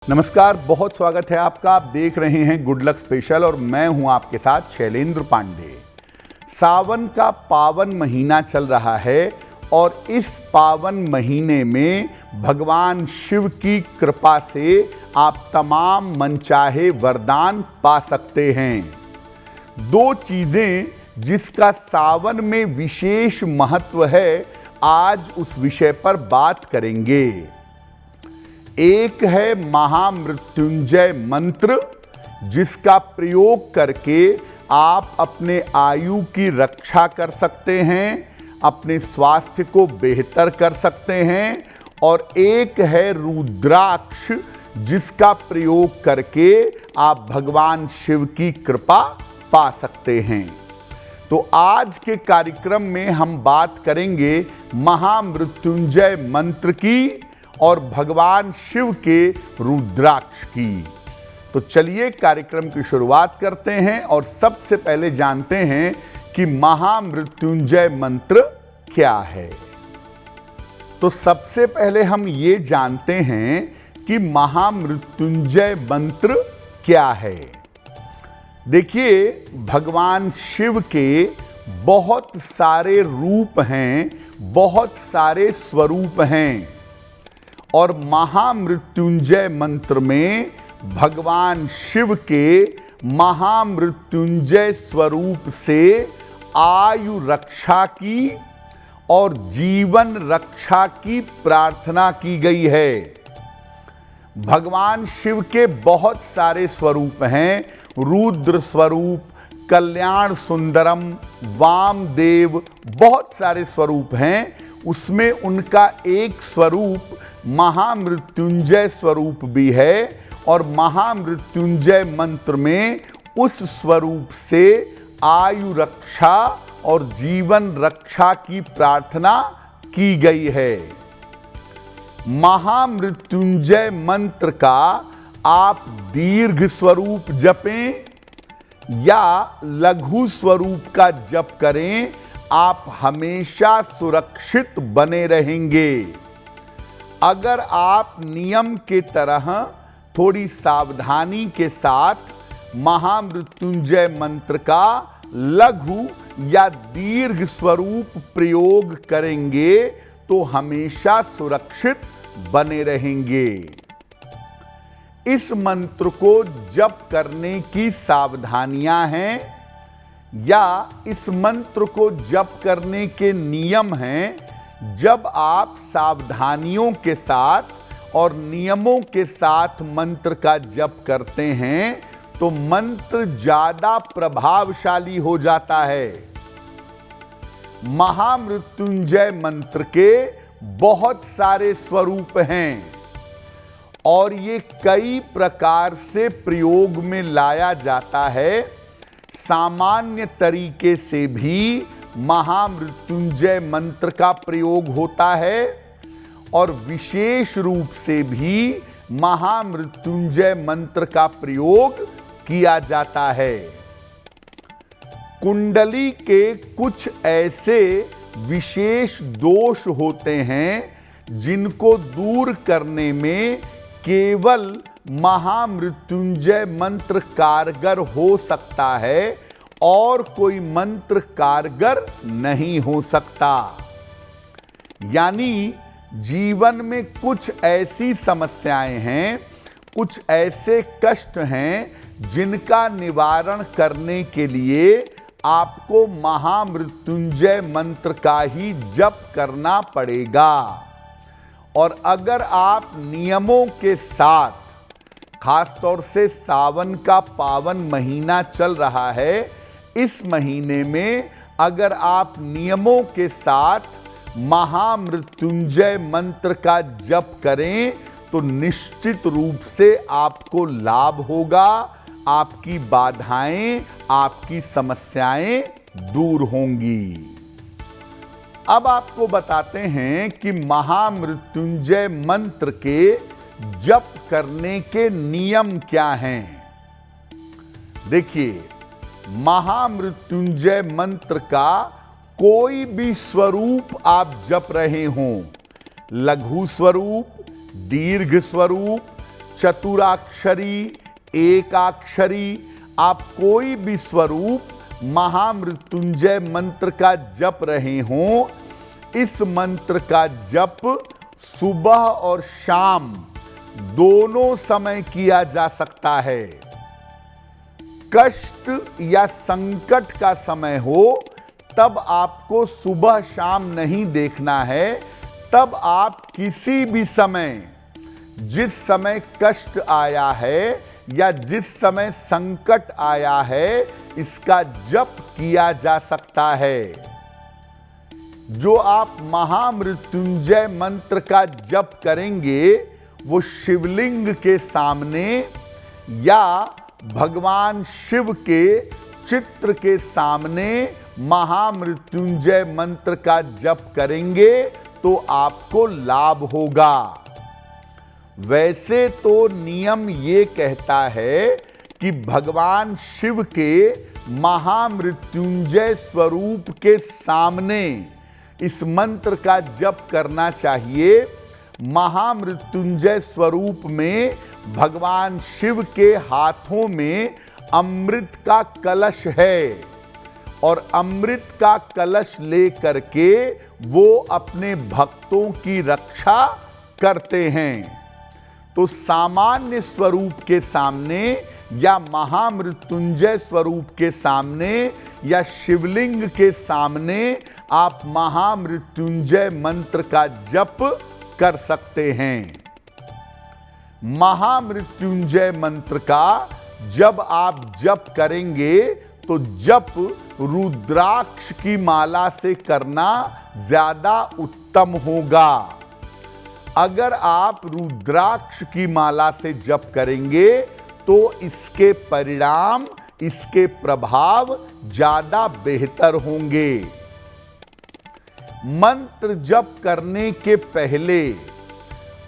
नमस्कार, बहुत स्वागत है आपका। आप देख रहे हैं गुड लक स्पेशल और मैं हूं आपके साथ शैलेंद्र पांडे। सावन का पावन महीना चल रहा है और इस पावन महीने में भगवान शिव की कृपा से आप तमाम मनचाहे वरदान पा सकते हैं। दो चीजें जिसका सावन में विशेष महत्व है, आज उस विषय पर बात करेंगे। एक है महामृत्युंजय मंत्र, जिसका प्रयोग करके आप अपने आयु की रक्षा कर सकते हैं, अपने स्वास्थ्य को बेहतर कर सकते हैं। और एक है रुद्राक्ष, जिसका प्रयोग करके आप भगवान शिव की कृपा पा सकते हैं। तो आज के कार्यक्रम में हम बात करेंगे महामृत्युंजय मंत्र की और भगवान शिव के रुद्राक्ष की। तो चलिए कार्यक्रम की शुरुआत करते हैं और सबसे पहले जानते हैं कि महामृत्युंजय मंत्र क्या है। तो सबसे पहले हम ये जानते हैं कि महामृत्युंजय मंत्र क्या है। देखिए, भगवान शिव के बहुत सारे रूप हैं, बहुत सारे स्वरूप हैं और महामृत्युंजय मंत्र में भगवान शिव के महामृत्युंजय स्वरूप से आयु रक्षा की और जीवन रक्षा की प्रार्थना की गई है। भगवान शिव के बहुत सारे स्वरूप हैं। रुद्र स्वरूप, कल्याण सुंदरम, वामदेव, बहुत सारे स्वरूप हैं। उसमें उनका एक स्वरूप महामृत्युंजय स्वरूप भी है और महामृत्युंजय मंत्र में उस स्वरूप से आयु रक्षा और जीवन रक्षा की प्रार्थना की गई है। महामृत्युंजय मंत्र का आप दीर्घ स्वरूप जपें या लघु स्वरूप का जप करें, आप हमेशा सुरक्षित बने रहेंगे। अगर आप नियम के तरह थोड़ी सावधानी के साथ महामृत्युंजय मंत्र का लघु या दीर्घ स्वरूप प्रयोग करेंगे तो हमेशा सुरक्षित बने रहेंगे। इस मंत्र को जप करने की सावधानियां हैं या इस मंत्र को जप करने के नियम हैं। जब आप सावधानियों के साथ और नियमों के साथ मंत्र का जप करते हैं तो मंत्र ज्यादा प्रभावशाली हो जाता है। महामृत्युंजय मंत्र के बहुत सारे स्वरूप हैं और ये कई प्रकार से प्रयोग में लाया जाता है। सामान्य तरीके से भी महामृत्युंजय मंत्र का प्रयोग होता है और विशेष रूप से भी महामृत्युंजय मंत्र का प्रयोग किया जाता है। कुंडली के कुछ ऐसे विशेष दोष होते हैं जिनको दूर करने में केवल महामृत्युंजय मंत्र कारगर हो सकता है और कोई मंत्र कारगर नहीं हो सकता। यानी जीवन में कुछ ऐसी समस्याएं हैं, कुछ ऐसे कष्ट हैं जिनका निवारण करने के लिए आपको महामृत्युंजय मंत्र का ही जप करना पड़ेगा। और अगर आप नियमों के साथ, खासतौर से सावन का पावन महीना चल रहा है, इस महीने में अगर आप नियमों के साथ महामृत्युंजय मंत्र का जप करें तो निश्चित रूप से आपको लाभ होगा। आपकी बाधाएं, आपकी समस्याएं दूर होंगी। अब आपको बताते हैं कि महामृत्युंजय मंत्र के जप करने के नियम क्या हैं। देखिए, महामृत्युंजय मंत्र का कोई भी स्वरूप आप जप रहे हों, लघु स्वरूप, दीर्घ स्वरूप, चतुराक्षरी, एकाक्षरी, आप कोई भी स्वरूप महामृत्युंजय मंत्र का जप रहे हों, इस मंत्र का जप सुबह और शाम दोनों समय किया जा सकता है। कष्ट या संकट का समय हो तब आपको सुबह शाम नहीं देखना है, तब आप किसी भी समय, जिस समय कष्ट आया है या जिस समय संकट आया है, इसका जप किया जा सकता है। जो आप महामृत्युंजय मंत्र का जप करेंगे वो शिवलिंग के सामने या भगवान शिव के चित्र के सामने महामृत्युंजय मंत्र का जप करेंगे तो आपको लाभ होगा। वैसे तो नियम ये कहता है कि भगवान शिव के महामृत्युंजय स्वरूप के सामने इस मंत्र का जप करना चाहिए। महामृत्युंजय स्वरूप में भगवान शिव के हाथों में अमृत का कलश है और अमृत का कलश लेकर के वो अपने भक्तों की रक्षा करते हैं। तो सामान्य स्वरूप के सामने या महामृत्युंजय स्वरूप के सामने या शिवलिंग के सामने आप महामृत्युंजय मंत्र का जप कर सकते हैं। महामृत्युंजय मंत्र का जब आप जप करेंगे तो जप रुद्राक्ष की माला से करना ज्यादा उत्तम होगा। अगर आप रुद्राक्ष की माला से जप करेंगे तो इसके परिणाम, इसके प्रभाव ज्यादा बेहतर होंगे। मंत्र जप करने के पहले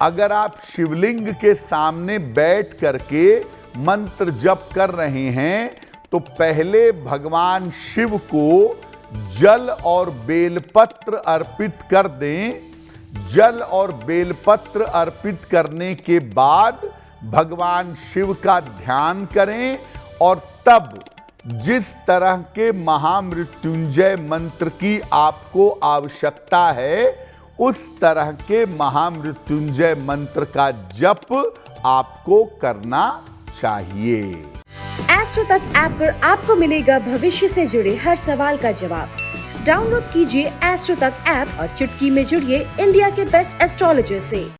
अगर आप शिवलिंग के सामने बैठ करके मंत्र जप कर रहे हैं तो पहले भगवान शिव को जल और बेलपत्र अर्पित कर दें। जल और बेलपत्र अर्पित करने के बाद भगवान शिव का ध्यान करें और तब जिस तरह के महामृत्युंजय मंत्र की आपको आवश्यकता है उस तरह के महामृत्युंजय मंत्र का जप आपको करना चाहिए। एस्ट्रो तक ऐप पर आपको मिलेगा भविष्य से जुड़े हर सवाल का जवाब। डाउनलोड कीजिए एस्ट्रो तक ऐप और चुटकी में जुड़िए इंडिया के बेस्ट एस्ट्रोलॉजर से।